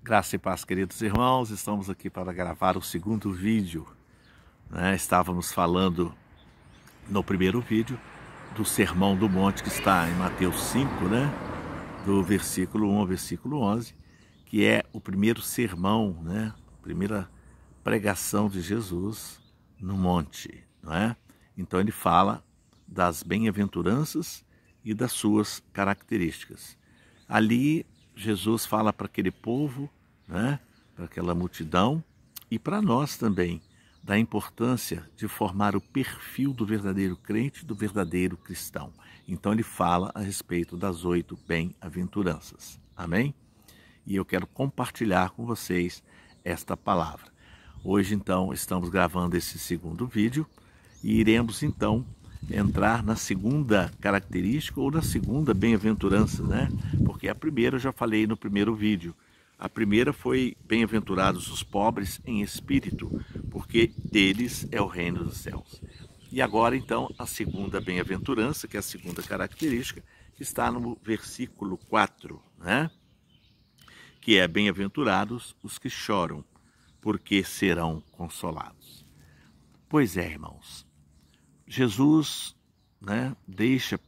Graça e paz, queridos irmãos, estamos aqui para gravar o segundo vídeo. Estávamos falando no primeiro vídeo do Sermão do Monte, que está em Mateus 5, do versículo 1 ao versículo 11, que é o primeiro sermão, a primeira pregação de Jesus no monte. Então ele fala das bem-aventuranças e das suas características. Ali Jesus fala para aquele povo, para aquela multidão e para nós também, da importância de formar o perfil do verdadeiro crente, do verdadeiro cristão. Então ele fala a respeito das 8 bem-aventuranças. Amém? E eu quero compartilhar com vocês esta palavra. Hoje, então, estamos gravando esse segundo vídeo e iremos, então, entrar na segunda característica ou na segunda bem-aventurança, Porque a primeira eu já falei no primeiro vídeo. A primeira foi bem-aventurados os pobres em espírito, porque deles é o reino dos céus. E agora, então, a segunda bem-aventurança, que é a segunda característica, que está no versículo 4, que é bem-aventurados os que choram, porque serão consolados. Pois é, irmãos, Jesus deixa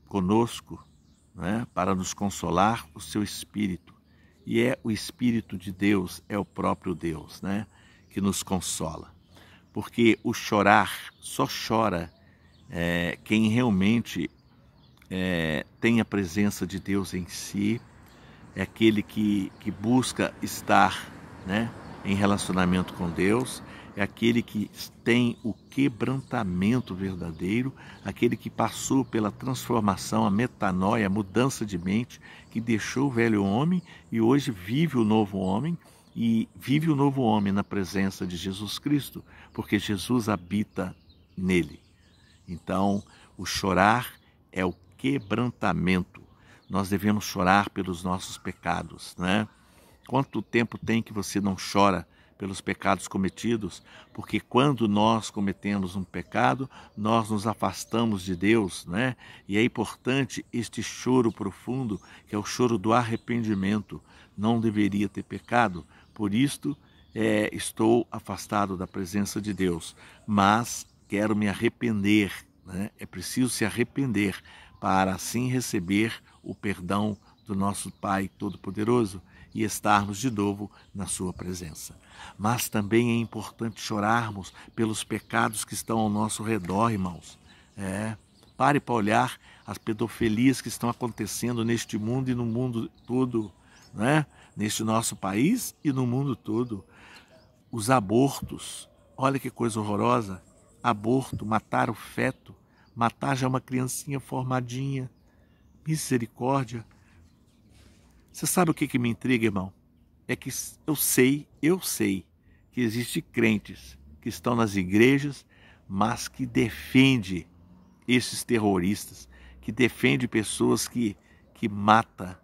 conosco para nos consolar o seu Espírito. E é o Espírito de Deus, é o próprio Deus que nos consola. Porque o chorar, só chora quem realmente tem a presença de Deus em si, é aquele que busca estar em relacionamento com Deus, é aquele que tem o quebrantamento verdadeiro, aquele que passou pela transformação, a metanoia, a mudança de mente, que deixou o velho homem e hoje vive o novo homem, e vive o novo homem na presença de Jesus Cristo, porque Jesus habita nele. Então, o chorar é o quebrantamento. Nós devemos chorar pelos nossos pecados, Quanto tempo tem que você não chora pelos pecados cometidos? Porque quando nós cometemos um pecado, nós nos afastamos de Deus, E é importante este choro profundo, que é o choro do arrependimento. Não deveria ter pecado, por isto estou afastado da presença de Deus, mas quero me arrepender, É preciso se arrepender para assim receber o perdão do nosso Pai Todo-Poderoso e estarmos de novo na sua presença. Mas também é importante chorarmos pelos pecados que estão ao nosso redor, irmãos. Pare para olhar as pedofilias que estão acontecendo neste mundo e no mundo todo, Neste nosso país e no mundo todo. Os abortos, olha que coisa horrorosa. Aborto, matar o feto, matar já uma criancinha formadinha. Misericórdia. Você sabe o que me intriga, irmão? É que eu sei que existem crentes que estão nas igrejas, mas que defendem esses terroristas, que defendem pessoas que matam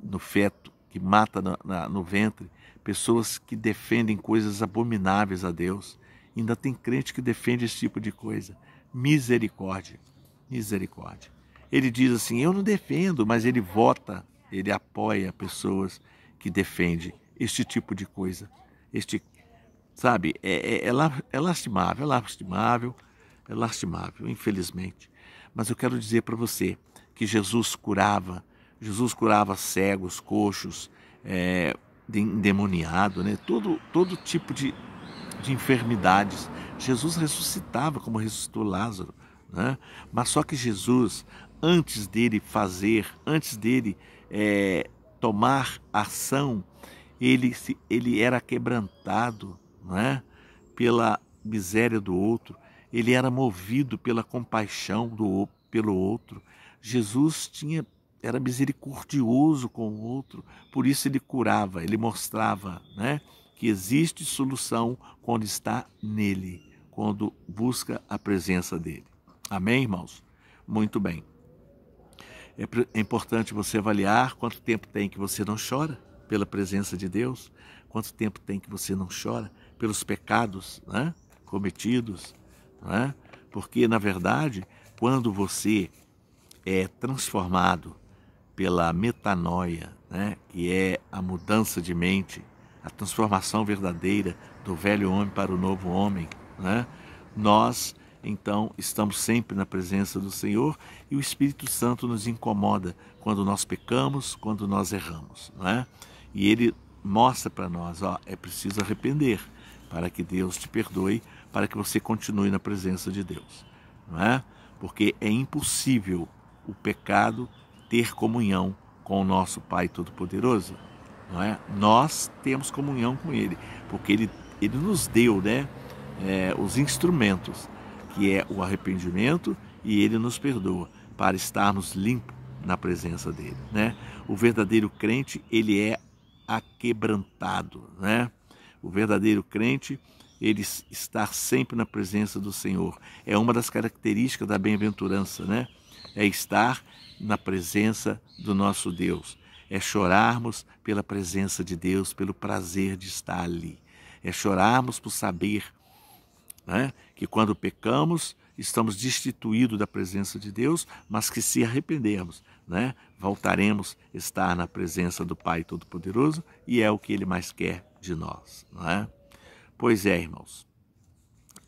no feto, que matam no ventre, pessoas que defendem coisas abomináveis a Deus. Ainda tem crente que defende esse tipo de coisa. Misericórdia, misericórdia. Ele diz assim, eu não defendo, mas ele vota, ele apoia pessoas que defendem este tipo de coisa. É lastimável, infelizmente. Mas eu quero dizer para você que Jesus curava cegos, coxos, endemoniado, todo tipo de enfermidades. Jesus ressuscitava como ressuscitou Lázaro, Mas só que Jesus, antes dele tomar ação, ele era quebrantado, pela miséria do outro, ele era movido pela compaixão pelo outro. Jesus era misericordioso com o outro, por isso ele curava, ele mostrava, que existe solução quando está nele, quando busca a presença dele. Amém, irmãos? Muito bem. É importante você avaliar quanto tempo tem que você não chora pela presença de Deus, quanto tempo tem que você não chora pelos pecados cometidos, Porque, na verdade, quando você é transformado pela metanoia, né, que é a mudança de mente, a transformação verdadeira do velho homem para o novo homem, né, nós então estamos sempre na presença do Senhor e o Espírito Santo nos incomoda quando nós pecamos, quando nós erramos, né? E Ele mostra para nós, ó, é preciso arrepender para que Deus te perdoe, para que você continue na presença de Deus, não é? Porque é impossível o pecado ter comunhão com o nosso Pai Todo-Poderoso, não é? Nós temos comunhão com Ele, porque Ele nos deu, né, os instrumentos, que é o arrependimento, e Ele nos perdoa para estarmos limpos na presença dEle, né? O verdadeiro crente, ele é aquebrantado, né? O verdadeiro crente, ele está sempre na presença do Senhor. É uma das características da bem-aventurança, né? É estar na presença do nosso Deus. É chorarmos pela presença de Deus, pelo prazer de estar ali. É chorarmos por saber, né, que quando pecamos, estamos destituídos da presença de Deus, mas que se arrependermos, né, voltaremos a estar na presença do Pai Todo-Poderoso, e é o que Ele mais quer de nós, não é? Pois é, irmãos,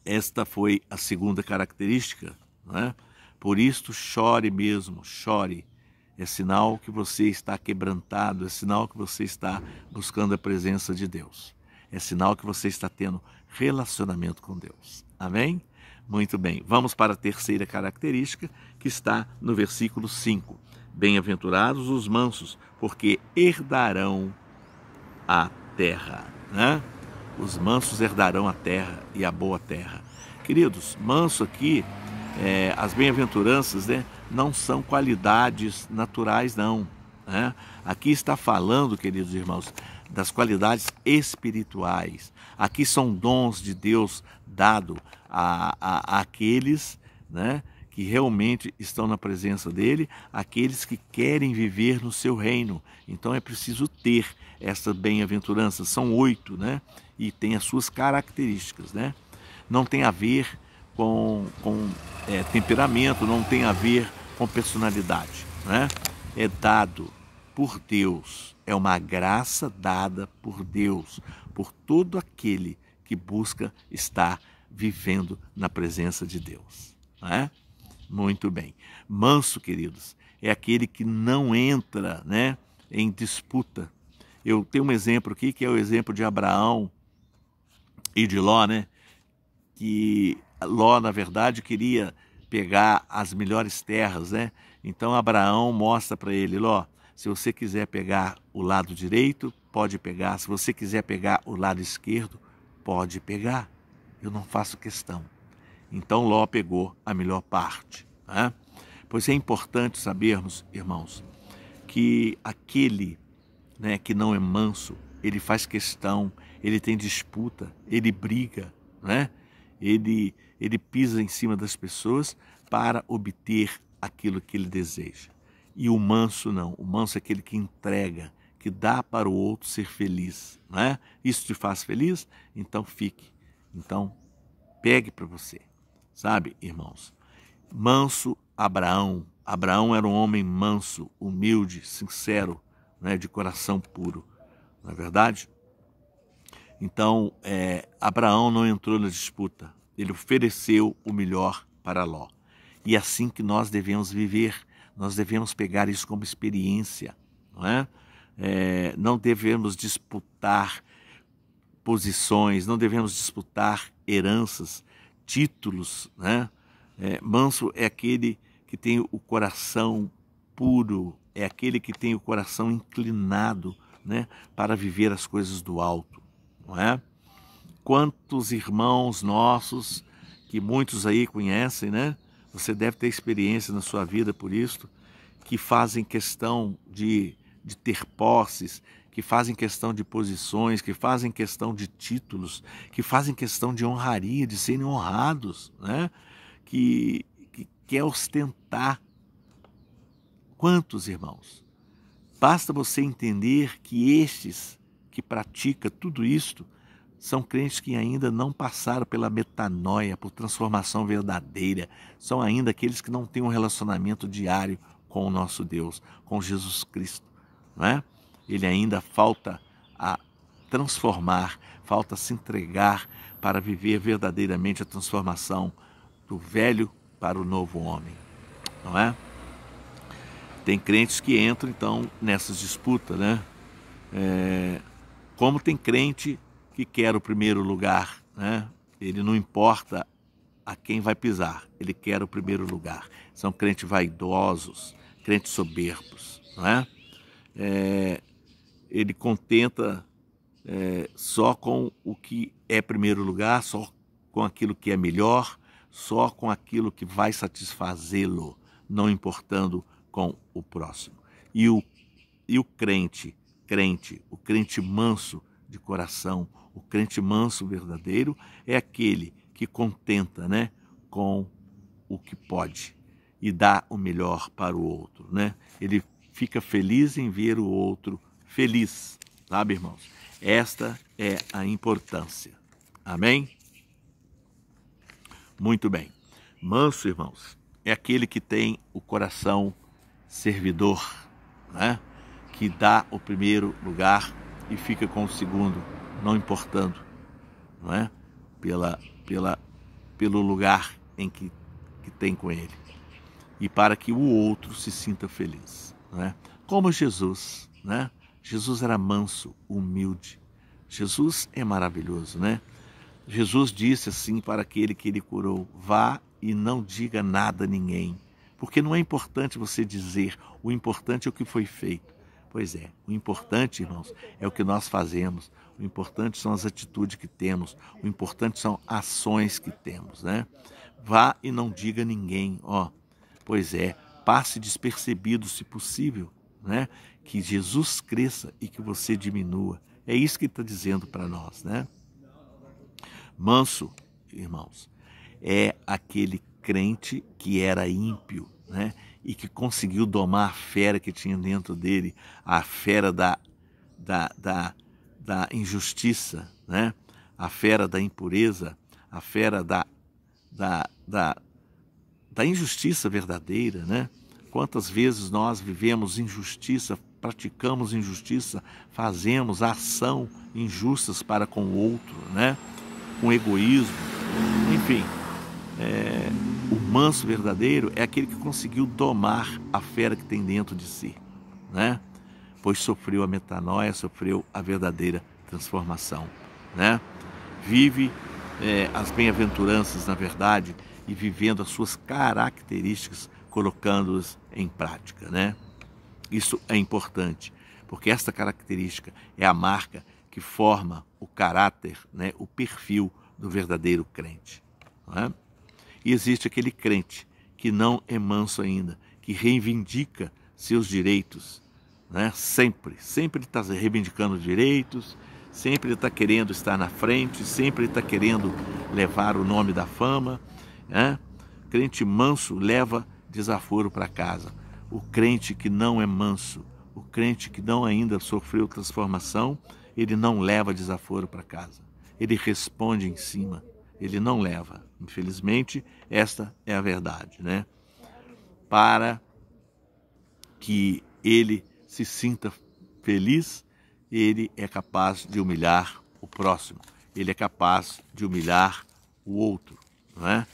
esta foi a segunda característica, não é? Por isto, chore mesmo, chore. É sinal que você está quebrantado, é sinal que você está buscando a presença de Deus. É sinal que você está tendo relacionamento com Deus. Amém? Muito bem. Vamos para a terceira característica, que está no versículo 5. Bem-aventurados os mansos, porque herdarão a terra, né? Os mansos herdarão a terra e a boa terra. Queridos, manso aqui, as bem-aventuranças, né, não são qualidades naturais, não, né? Aqui está falando, queridos irmãos, das qualidades espirituais. Aqui são dons de Deus dado àqueles, né, que realmente estão na presença dele, aqueles que querem viver no seu reino. Então é preciso ter essas bem-aventuranças. São 8, né? E tem as suas características, né? Não tem a ver com temperamento, não tem a ver com personalidade, né? É dado por Deus, é uma graça dada por Deus, por todo aquele que busca estar vivendo na presença de Deus, não é? Muito bem. Manso, queridos, é aquele que não entra, né, em disputa. Eu tenho um exemplo aqui, que é o exemplo de Abraão e de Ló, né? Que Ló, na verdade, queria pegar as melhores terras, né? Então Abraão mostra para ele: Ló, se você quiser pegar o lado direito, pode pegar. Se você quiser pegar o lado esquerdo, pode pegar. Eu não faço questão. Então Ló pegou a melhor parte, né? Pois é importante sabermos, irmãos, que aquele, né, que não é manso, ele faz questão, ele tem disputa, ele briga, né? Ele pisa em cima das pessoas para obter aquilo que ele deseja. E o manso não, o manso é aquele que entrega, que dá para o outro ser feliz, né? Isso te faz feliz? Então fique, então pegue para você. Sabe, irmãos, manso Abraão. Abraão era um homem manso, humilde, sincero, né, de coração puro, não é verdade? Então, Abraão não entrou na disputa, ele ofereceu o melhor para Ló. E é assim que nós devemos viver, nós devemos pegar isso como experiência, não é? Não devemos disputar posições, não devemos disputar heranças, títulos, né? Manso é aquele que tem o coração puro, é aquele que tem o coração inclinado, né, para viver as coisas do alto, não é? Quantos irmãos nossos, que muitos aí conhecem, né? Você deve ter experiência na sua vida por isso, que fazem questão de ter posses, que fazem questão de posições, que fazem questão de títulos, que fazem questão de honraria, de serem honrados, né? Que quer ostentar. Quantos, irmãos? Basta você entender que estes que praticam tudo isto são crentes que ainda não passaram pela metanoia, por transformação verdadeira, são ainda aqueles que não têm um relacionamento diário com o nosso Deus, com Jesus Cristo, não é? Ele ainda falta a transformar, falta se entregar para viver verdadeiramente a transformação do velho para o novo homem, não é? Tem crentes que entram, então, nessas disputas, né? Como tem crente que quer o primeiro lugar, né? Ele não importa a quem vai pisar, ele quer o primeiro lugar. São crentes vaidosos, crentes soberbos, não é? Ele contenta só com o que é primeiro lugar, só com aquilo que é melhor, só com aquilo que vai satisfazê-lo, não importando com o próximo. E o crente, o crente manso de coração, o crente manso verdadeiro é aquele que contenta, né, com o que pode e dá o melhor para o outro, né? Ele fica feliz em ver o outro feliz, sabe, irmãos? Esta é a importância. Amém? Muito bem. Manso, irmãos, é aquele que tem o coração servidor, né? Que dá o primeiro lugar e fica com o segundo, não importando, não é? Pelo lugar em que tem com ele. E para que o outro se sinta feliz, não é? Como Jesus, né? Jesus era manso, humilde. Jesus é maravilhoso, né? Jesus disse assim para aquele que ele curou: vá e não diga nada a ninguém. Porque não é importante você dizer, o importante é o que foi feito. Pois é, o importante, irmãos, é o que nós fazemos. O importante são as atitudes que temos. O importante são ações que temos, né? Vá e não diga a ninguém, ó. Pois é, passe despercebido se possível, né? Que Jesus cresça e que você diminua. É isso que ele está dizendo para nós, né? Manso, irmãos, é aquele crente que era ímpio, né? E que conseguiu domar a fera que tinha dentro dele, a fera da injustiça, né? A fera da impureza, a fera da injustiça verdadeira, né? Quantas vezes nós vivemos injustiça, praticamos injustiça, fazemos ação injustas para com o outro, né? Com egoísmo, enfim. O manso verdadeiro é aquele que conseguiu domar a fera que tem dentro de si, né? Pois sofreu a metanoia, sofreu a verdadeira transformação, né? Vive as bem-aventuranças, na verdade, e vivendo as suas características, colocando-as em prática, né? Isso é importante, porque esta característica é a marca que forma o caráter, né, o perfil do verdadeiro crente, não é? E existe aquele crente que não é manso ainda, que reivindica seus direitos, né? Sempre está reivindicando direitos, sempre está querendo estar na frente, sempre está querendo levar o nome da fama, né? Crente manso leva desaforo para casa. O crente que não é manso, o crente que não ainda sofreu transformação, ele não leva desaforo para casa. Ele responde em cima, ele não leva. Infelizmente, esta é a verdade, né? Para que ele se sinta feliz, ele é capaz de humilhar o próximo. Ele é capaz de humilhar o outro, não é?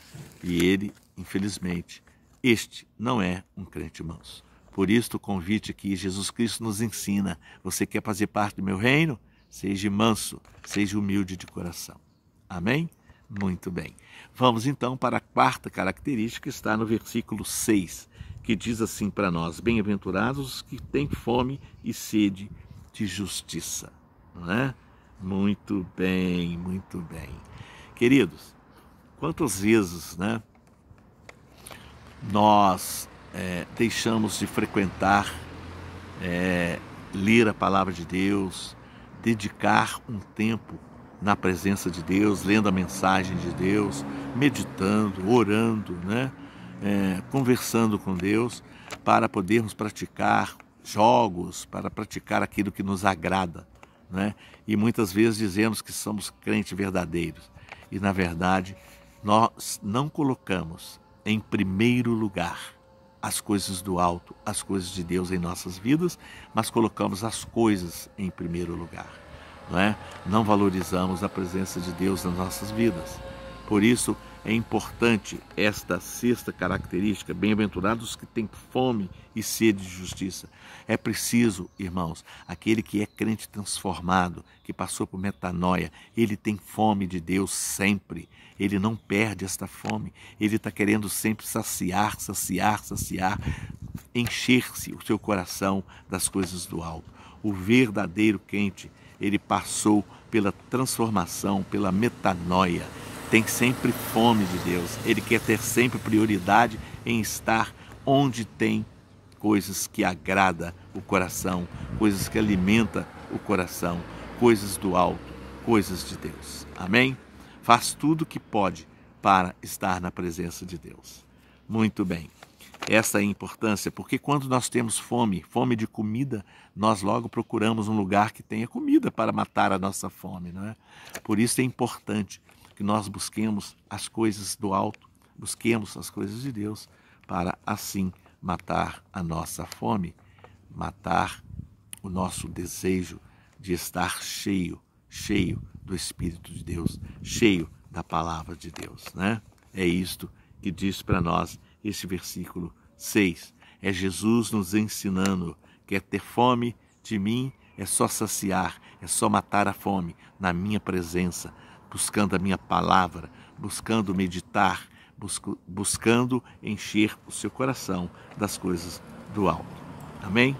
E ele, infelizmente, este não é um crente manso. Por isso o convite que Jesus Cristo nos ensina: você quer fazer parte do meu reino? Seja manso, seja humilde de coração. Amém? Muito bem. Vamos então para a quarta característica, que está no versículo 6, que diz assim para nós: bem-aventurados os que têm fome e sede de justiça. Não é? Muito bem, muito bem. Queridos, quantas vezes, né, nós deixamos de frequentar, ler a palavra de Deus, dedicar um tempo na presença de Deus, lendo a mensagem de Deus, meditando, orando, né? Conversando com Deus, para podermos praticar jogos, para praticar aquilo que nos agrada, né? E muitas vezes dizemos que somos crentes verdadeiros e, na verdade, nós não colocamos em primeiro lugar as coisas do alto, as coisas de Deus em nossas vidas, mas colocamos as coisas em primeiro lugar, não é? Não valorizamos a presença de Deus nas nossas vidas. Por isso é importante esta sexta característica: bem-aventurados que têm fome e sede de justiça. É preciso, irmãos, aquele que é crente transformado, que passou por metanoia, ele tem fome de Deus sempre. Ele não perde esta fome. Ele está querendo sempre saciar, encher-se o seu coração das coisas do alto. O verdadeiro crente, ele passou pela transformação, pela metanoia. Tem sempre fome de Deus. Ele quer ter sempre prioridade em estar onde tem coisas que agrada o coração, coisas que alimenta o coração, coisas do alto, coisas de Deus. Amém? Faz tudo o que pode para estar na presença de Deus. Muito bem. Essa é a importância, porque quando nós temos fome de comida, nós logo procuramos um lugar que tenha comida para matar a nossa fome, não é? Por isso é importante que nós busquemos as coisas do alto, busquemos as coisas de Deus, para assim matar a nossa fome, matar o nosso desejo de estar cheio do Espírito de Deus, cheio da palavra de Deus, né? É isto que diz para nós esse versículo 6. É Jesus nos ensinando: quer ter fome de mim, é só saciar, é só matar a fome na minha presença, buscando a minha palavra, buscando meditar, buscando encher o seu coração das coisas do alto. Amém?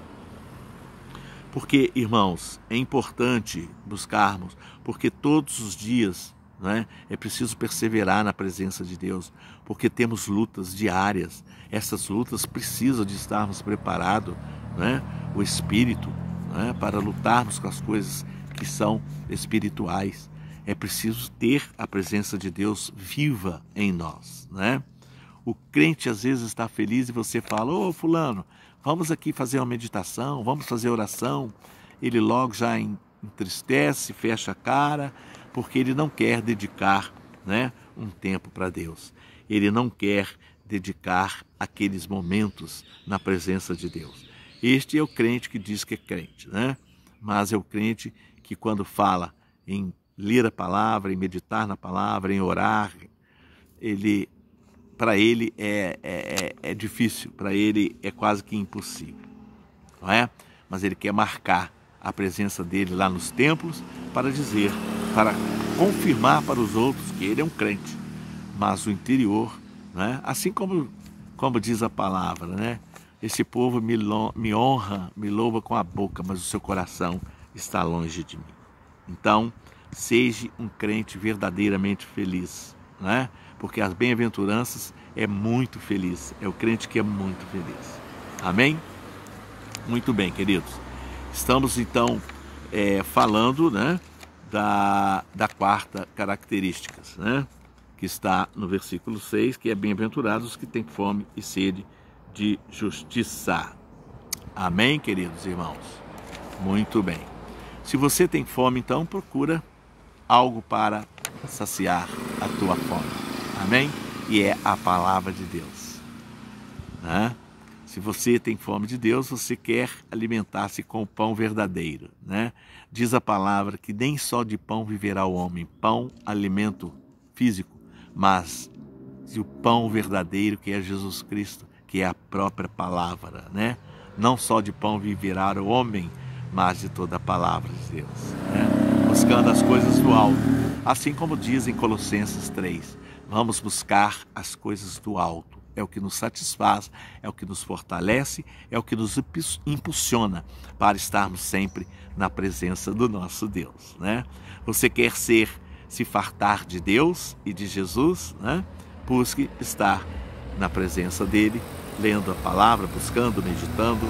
Porque, irmãos, é importante buscarmos, porque todos os dias, né, é preciso perseverar na presença de Deus, porque temos lutas diárias. Essas lutas precisam de estarmos preparados, né, o espírito, né, para lutarmos com as coisas que são espirituais. É preciso ter a presença de Deus viva em nós, né? O crente às vezes está feliz e você fala: ô fulano, vamos aqui fazer uma meditação, vamos fazer oração. Ele logo já entristece, fecha a cara, porque ele não quer dedicar, né, um tempo para Deus. Ele não quer dedicar aqueles momentos na presença de Deus. Este é o crente que diz que é crente, né? Mas é o crente que, quando fala em ler a palavra, em meditar na palavra, em orar, para ele é difícil, para ele é quase que impossível, não é? Mas ele quer marcar a presença dele lá nos templos para dizer, para confirmar para os outros que ele é um crente. Mas o interior, né? Assim como diz a palavra, né? Esse povo me honra, me louva com a boca, mas o seu coração está longe de mim. Então, seja um crente verdadeiramente feliz, né? Porque as bem-aventuranças é muito feliz, é o crente que é muito feliz. Amém? Muito bem, queridos. Estamos então falando, né, da quarta característica, né, que está no versículo 6, que é: bem-aventurados que têm fome e sede de justiça. Amém, queridos irmãos? Muito bem. Se você tem fome, então procura algo para saciar a tua fome. Amém? E é a palavra de Deus, né? Se você tem fome de Deus, você quer alimentar-se com o pão verdadeiro, né? Diz a palavra que nem só de pão viverá o homem. Pão, alimento físico, mas o pão verdadeiro, que é Jesus Cristo, que é a própria palavra, né? Não só de pão viverá o homem, mas de toda a palavra de Deus, né? Buscando as coisas do alto, assim como diz em Colossenses 3, vamos buscar as coisas do alto. É o que nos satisfaz, é o que nos fortalece, é o que nos impulsiona para estarmos sempre na presença do nosso Deus, né? Você quer se fartar de Deus e de Jesus, né? Busque estar na presença dele, lendo a palavra, buscando, meditando,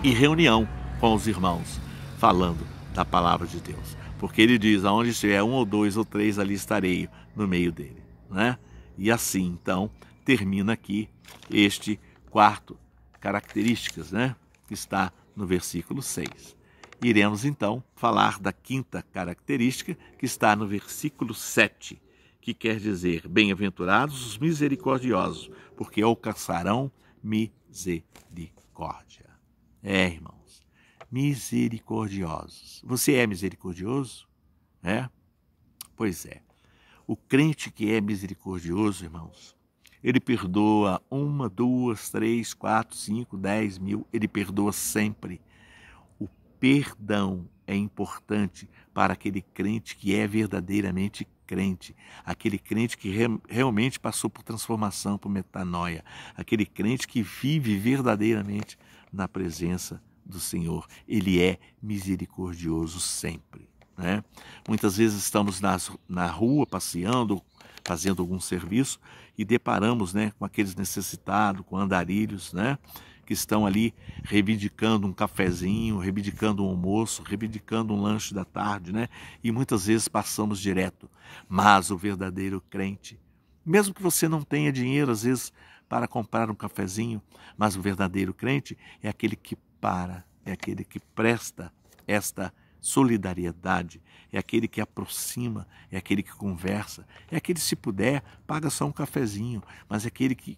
e reunião com os irmãos, falando da palavra de Deus. Porque ele diz: aonde estiver 1 ou 2 ou 3, ali estarei no meio dele, né? E assim, então, termina aqui este quarto características, né, que está no versículo 6. Iremos, então, falar da quinta característica, que está no versículo 7, que quer dizer: bem-aventurados os misericordiosos, porque alcançarão misericórdia. Irmãos, misericordiosos. Você é misericordioso? Pois é. O crente que é misericordioso, irmãos, ele perdoa 1, 2, 3, 4, 5, 10 mil, ele perdoa sempre. O perdão é importante para aquele crente que é verdadeiramente crente, aquele crente que realmente passou por transformação, por metanoia, aquele crente que vive verdadeiramente na presença do Senhor. Ele é misericordioso sempre. Muitas vezes estamos na rua passeando, fazendo algum serviço e deparamos com aqueles necessitados, com andarilhos, que estão ali reivindicando um cafezinho, reivindicando um almoço, reivindicando um lanche da tarde, e muitas vezes passamos direto. Mas o verdadeiro crente, mesmo que você não tenha dinheiro às vezes para comprar um cafezinho, mas o verdadeiro crente é aquele que é aquele que presta esta solidariedade, é aquele que aproxima, é aquele que conversa, é aquele, se puder, paga só um cafezinho, mas é aquele que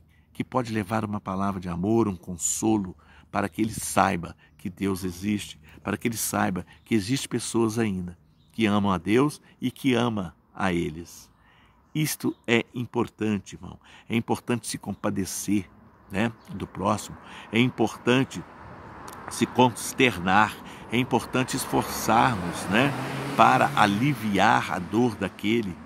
pode levar uma palavra de amor, um consolo, para que ele saiba que Deus existe, para que ele saiba que existem pessoas ainda que amam a Deus e que ama a eles. Isto é importante, irmão. É importante se compadecer do próximo, é importante se consternar, é importante esforçarmos para aliviar a dor daquele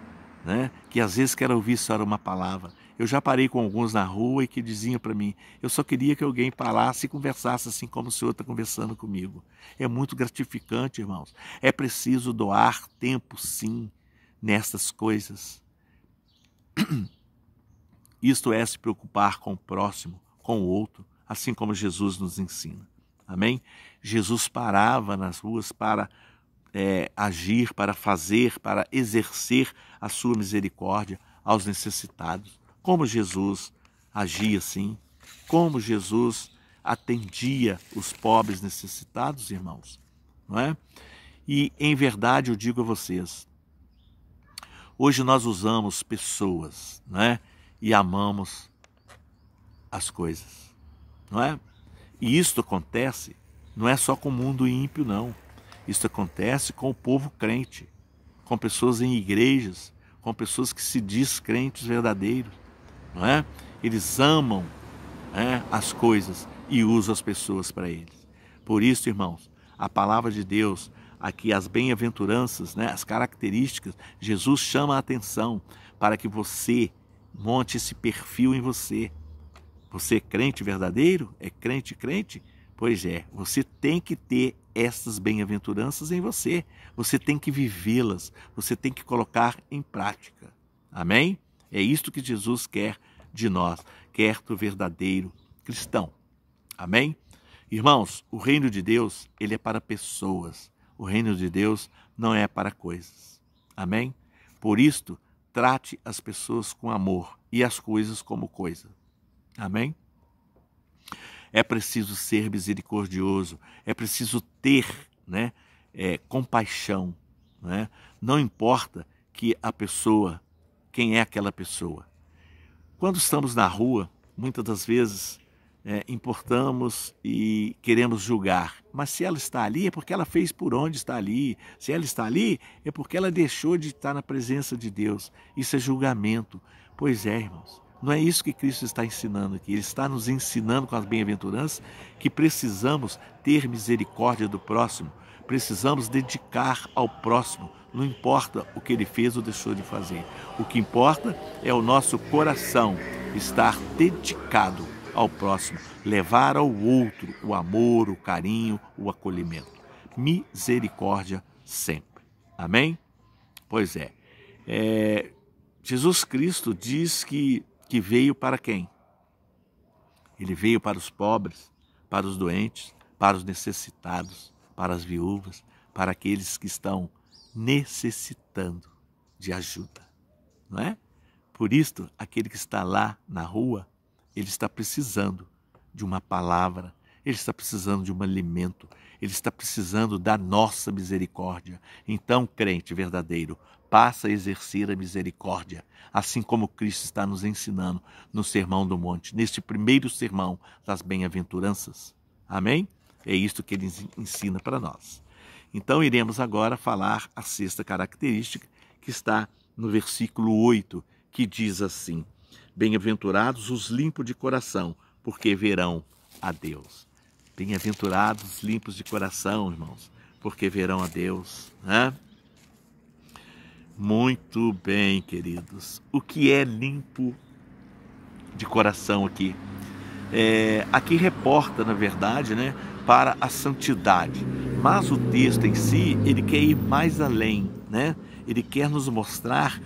que às vezes quer ouvir só uma palavra. Eu já parei com alguns na rua e que diziam para mim, eu só queria que alguém parasse e conversasse assim como o Senhor está conversando comigo. É muito gratificante, irmãos. É preciso doar tempo, sim, nessas coisas. Isto é se preocupar com o próximo, com o outro, assim como Jesus nos ensina. Amém? Jesus parava nas ruas para agir, para fazer, para exercer a sua misericórdia aos necessitados. Como Jesus agia assim, como Jesus atendia os pobres necessitados, irmãos, não é? E em verdade eu digo a vocês, hoje nós usamos pessoas, e amamos as coisas, não é? E isto acontece, não é só com o mundo ímpio, não. Isso acontece com o povo crente, com pessoas em igrejas, com pessoas que se diz crentes verdadeiros, não é? Eles amam as coisas e usam as pessoas para eles. Por isso, irmãos, a palavra de Deus, aqui as bem-aventuranças, as características, Jesus chama a atenção para que você monte esse perfil em você. Você é crente verdadeiro? É crente? Pois é, você tem que ter essas bem-aventuranças em você. Você tem que vivê-las, você tem que colocar em prática. Amém? É isto que Jesus quer de nós, quer do verdadeiro cristão. Amém? Irmãos, o reino de Deus, ele é para pessoas. O reino de Deus não é para coisas. Amém? Por isto, trate as pessoas com amor e as coisas como coisa. Amém? É preciso ser misericordioso, é preciso ter compaixão. Não importa que a pessoa, quem é aquela pessoa. Quando estamos na rua, muitas das vezes importamos e queremos julgar. Mas se ela está ali, é porque ela fez por onde está ali. Se ela está ali, é porque ela deixou de estar na presença de Deus. Isso é julgamento. Pois é, irmãos. Não é isso que Cristo está ensinando aqui. Ele está nos ensinando com as bem-aventuranças que precisamos ter misericórdia do próximo. Precisamos dedicar ao próximo. Não importa o que ele fez ou deixou de fazer. O que importa é o nosso coração estar dedicado ao próximo. Levar ao outro o amor, o carinho, o acolhimento. Misericórdia sempre. Amém? Pois é. Jesus Cristo diz que veio para quem? Ele veio para os pobres, para os doentes, para os necessitados, para as viúvas, para aqueles que estão necessitando de ajuda, não é? Por isto, aquele que está lá na rua, ele está precisando de uma palavra, ele está precisando de um alimento, ele está precisando da nossa misericórdia. Então, crente verdadeiro, passa a exercer a misericórdia, assim como Cristo está nos ensinando no Sermão do Monte, neste primeiro sermão das bem-aventuranças. Amém? É isto que ele ensina para nós. Então, iremos agora falar a sexta característica, que está no versículo 8, que diz assim: bem-aventurados os limpos de coração, porque verão a Deus. Bem-aventurados os limpos de coração, irmãos, porque verão a Deus, né? Muito bem, queridos. O que é limpo de coração aqui? Aqui reporta, na verdade, né, para a santidade. Mas o texto em si, ele quer ir mais além, né? Ele quer nos mostrar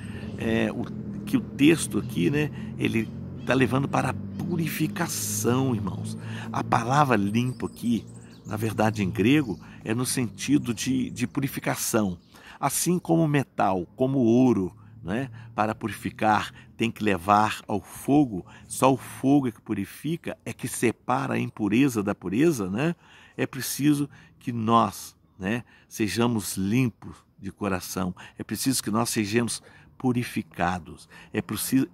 que o texto aqui, né, ele está levando para a purificação, irmãos. A palavra limpo aqui, na verdade em grego, é no sentido de purificação. Assim como o metal, como o ouro, né, para purificar tem que levar ao fogo, só o fogo é que purifica, é que separa a impureza da pureza, né? É preciso que nós, né, sejamos limpos de coração, é preciso que nós sejamos purificados, é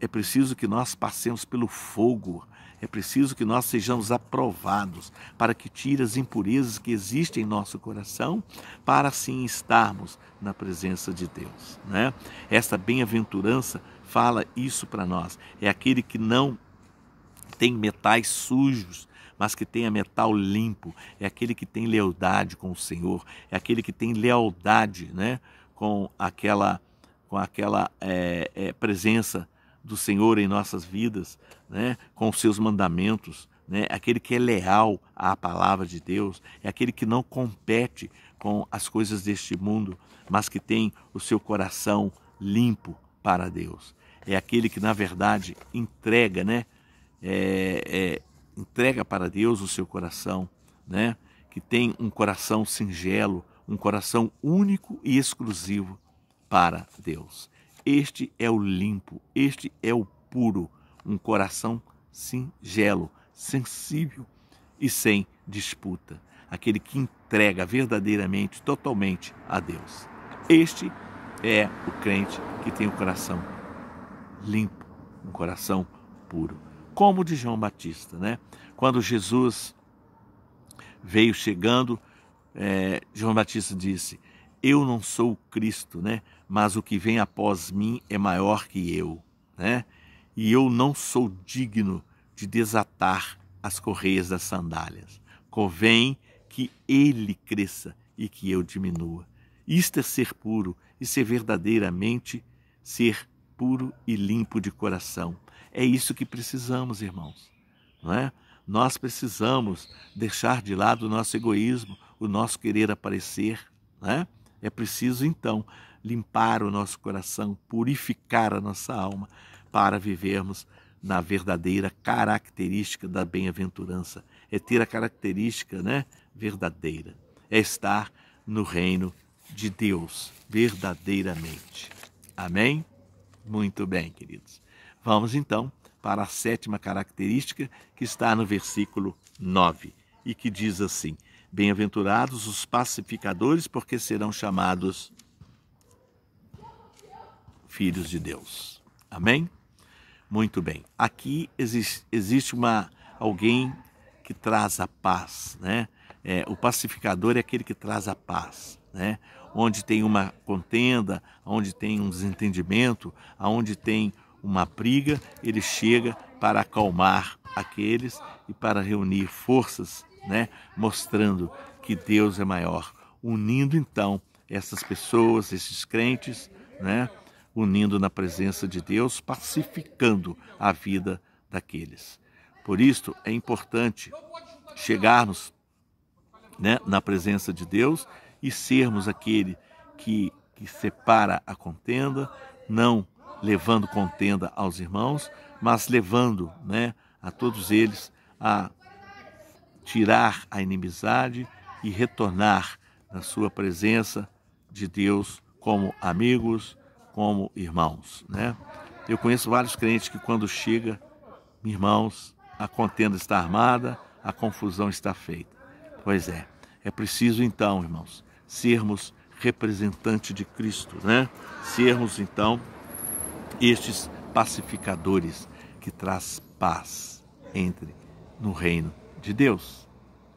preciso que nós passemos pelo fogo, é preciso que nós sejamos aprovados para que tire as impurezas que existem em nosso coração, para assim estarmos na presença de Deus, né? Esta bem-aventurança fala isso para nós, é aquele que não tem metais sujos, mas que tenha metal limpo, é aquele que tem lealdade com o Senhor, é aquele que tem lealdade, né, com aquela presença do Senhor em nossas vidas, né, com os seus mandamentos, né, aquele que é leal à palavra de Deus, é aquele que não compete com as coisas deste mundo, mas que tem o seu coração limpo para Deus. É aquele que, na verdade, entrega, né, entrega para Deus o seu coração, né, que tem um coração singelo, um coração único e exclusivo para Deus. Este é o limpo, este é o puro, um coração singelo, sensível e sem disputa. Aquele que entrega verdadeiramente, totalmente a Deus. Este é o crente que tem o coração limpo, um coração puro. Como o de João Batista, né? Quando Jesus veio chegando, João Batista disse: eu não sou o Cristo, né? Mas o que vem após mim é maior que eu, né? E eu não sou digno de desatar as correias das sandálias. Convém que ele cresça e que eu diminua. Isto é ser puro, isso é verdadeiramente ser puro e limpo de coração. É isso que precisamos, irmãos, não é? Nós precisamos deixar de lado o nosso egoísmo, o nosso querer aparecer, né? É preciso, então, limpar o nosso coração, purificar a nossa alma, para vivermos na verdadeira característica da bem-aventurança. É ter a característica, né, verdadeira. É estar no reino de Deus, verdadeiramente. Amém? Muito bem, queridos. Vamos, então, para a sétima característica, que está no versículo 9, e que diz assim: bem-aventurados os pacificadores, porque serão chamados filhos de Deus. Amém? Muito bem. Aqui existe alguém que traz a paz, né? O pacificador é aquele que traz a paz, né? Onde tem uma contenda, onde tem um desentendimento, onde tem uma briga, ele chega para acalmar aqueles e para reunir forças, né? Mostrando que Deus é maior, unindo então essas pessoas, esses crentes, né? Unindo na presença de Deus, pacificando a vida daqueles. Por isso é importante chegarmos, né, na presença de Deus e sermos aquele que separa a contenda, não levando contenda aos irmãos, mas levando, né, a todos eles a tirar a inimizade e retornar na sua presença de Deus como amigos, como irmãos, né? Eu conheço vários crentes que quando chega, irmãos, a contenda está armada, a confusão está feita. Pois é preciso então, irmãos, sermos representante de Cristo, né? Sermos então estes pacificadores que traz paz no reino de Deus.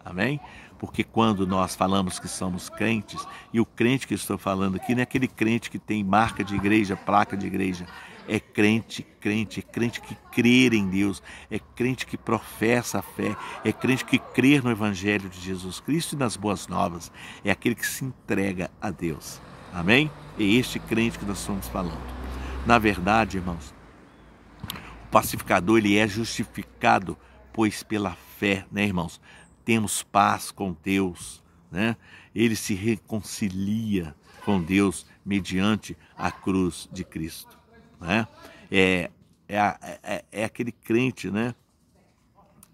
Amém? Porque quando nós falamos que somos crentes, e o crente que eu estou falando aqui não é aquele crente que tem marca de igreja, placa de igreja, é crente que crê em Deus, é crente que professa a fé, é crente que crê no Evangelho de Jesus Cristo e nas boas novas, é aquele que se entrega a Deus. Amém? É este crente que nós estamos falando. Na verdade, irmãos, o pacificador ele é justificado, pois pela fé, né, irmãos? Temos paz com Deus, né? Ele se reconcilia com Deus mediante a cruz de Cristo, né? É aquele crente, né,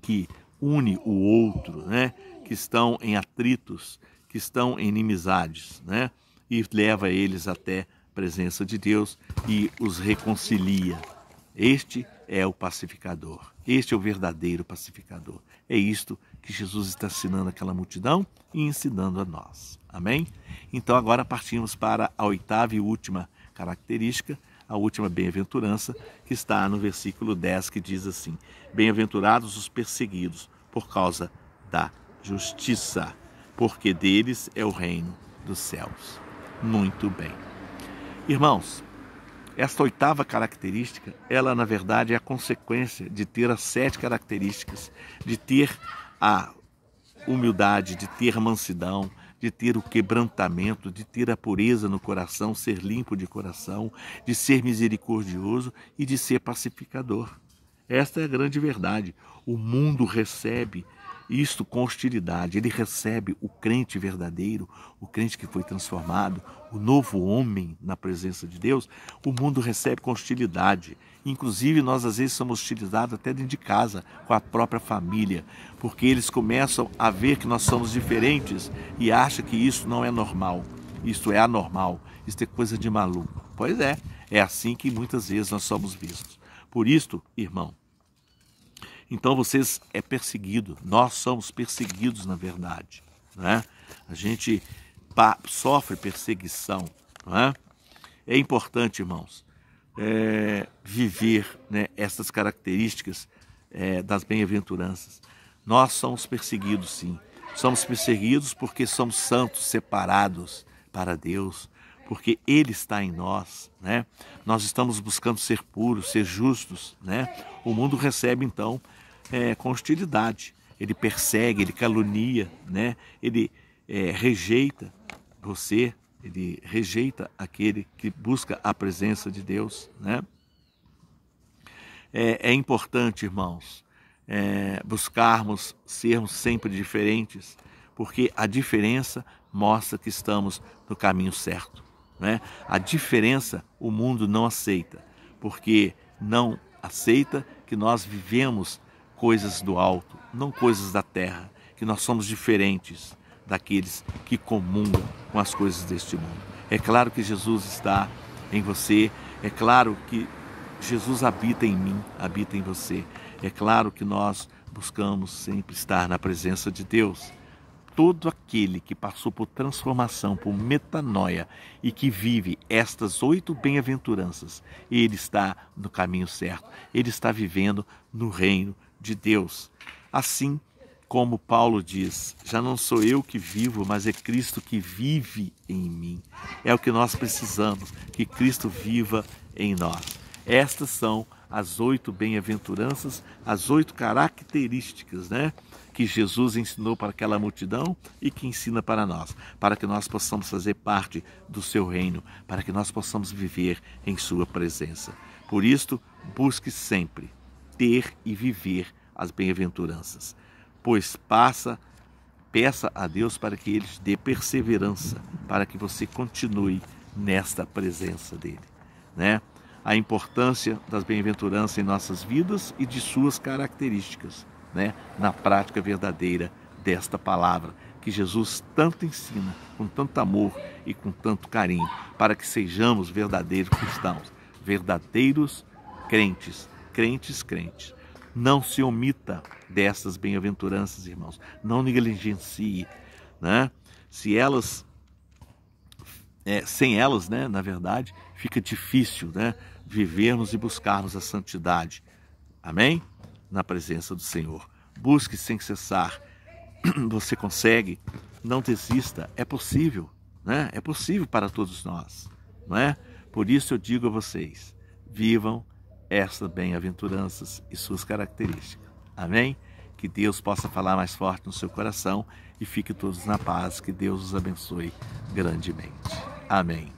que une o outro, né? Que estão em atritos, que estão em inimizades, né? E leva eles até a presença de Deus e os reconcilia. Este é o pacificador. Este é o verdadeiro pacificador. É isto que Jesus está ensinando àquela multidão e ensinando a nós. Amém? Então agora partimos para a oitava e última característica, a última bem-aventurança, que está no versículo 10, que diz assim: bem-aventurados os perseguidos por causa da justiça, porque deles é o reino dos céus. Muito bem. Irmãos, esta oitava característica, ela na verdade é a consequência de ter as 7 características, de ter a humildade, de ter a mansidão, de ter o quebrantamento, de ter a pureza no coração, ser limpo de coração, de ser misericordioso e de ser pacificador. Esta é a grande verdade. O mundo recebe isto com hostilidade. Ele recebe o crente verdadeiro, o crente que foi transformado, o novo homem na presença de Deus. O mundo recebe com hostilidade. Inclusive, nós às vezes somos hostilizados até dentro de casa, com a própria família, porque eles começam a ver que nós somos diferentes e acham que isso não é normal. Isso é anormal, isso é coisa de maluco. Pois é assim que muitas vezes nós somos vistos. Por isto, irmão, então vocês é perseguido, nós somos perseguidos na verdade, né? A gente sofre perseguição, não é? É importante, irmãos, viver, né, essas características das bem-aventuranças. Nós somos perseguidos, sim. Somos perseguidos porque somos santos, separados para Deus, porque Ele está em nós, né? Nós estamos buscando ser puros, ser justos, né? O mundo recebe, então, com hostilidade. Ele persegue, ele calunia, né? Ele rejeita você, ele rejeita aquele que busca a presença de Deus, né? É importante, irmãos, buscarmos sermos sempre diferentes, porque a diferença mostra que estamos no caminho certo, né? A diferença o mundo não aceita, porque não aceita que nós vivemos coisas do alto, não coisas da terra, que nós somos diferentes daqueles que comungam com as coisas deste mundo. É claro que Jesus está em você, é claro que Jesus habita em mim, habita em você. É claro que nós buscamos sempre estar na presença de Deus. Todo aquele que passou por transformação, por metanoia e que vive estas 8 bem-aventuranças, ele está no caminho certo, ele está vivendo no reino de Deus. Assim como Paulo diz, já não sou eu que vivo, mas é Cristo que vive em mim. É o que nós precisamos, que Cristo viva em nós. Estas são as 8 bem-aventuranças, as 8 características, né, que Jesus ensinou para aquela multidão e que ensina para nós, para que nós possamos fazer parte do seu reino, para que nós possamos viver em sua presença. Por isto, busque sempre ter e viver as bem-aventuranças, pois peça a Deus para que Ele te dê perseverança, para que você continue nesta presença dEle, né? A importância das bem-aventuranças em nossas vidas e de suas características, né, na prática verdadeira desta palavra, que Jesus tanto ensina, com tanto amor e com tanto carinho, para que sejamos verdadeiros cristãos, verdadeiros crentes. Não se omita dessas bem-aventuranças, irmãos. Não negligencie, né? Se elas, sem elas, né, na verdade, fica difícil, né, vivermos e buscarmos a santidade. Amém? Na presença do Senhor. Busque sem cessar. Você consegue. Não desista. É possível, né? É possível para todos nós, não é? Por isso eu digo a vocês, vivam estas bem-aventuranças e suas características. Amém? Que Deus possa falar mais forte no seu coração e fique todos na paz. Que Deus os abençoe grandemente. Amém.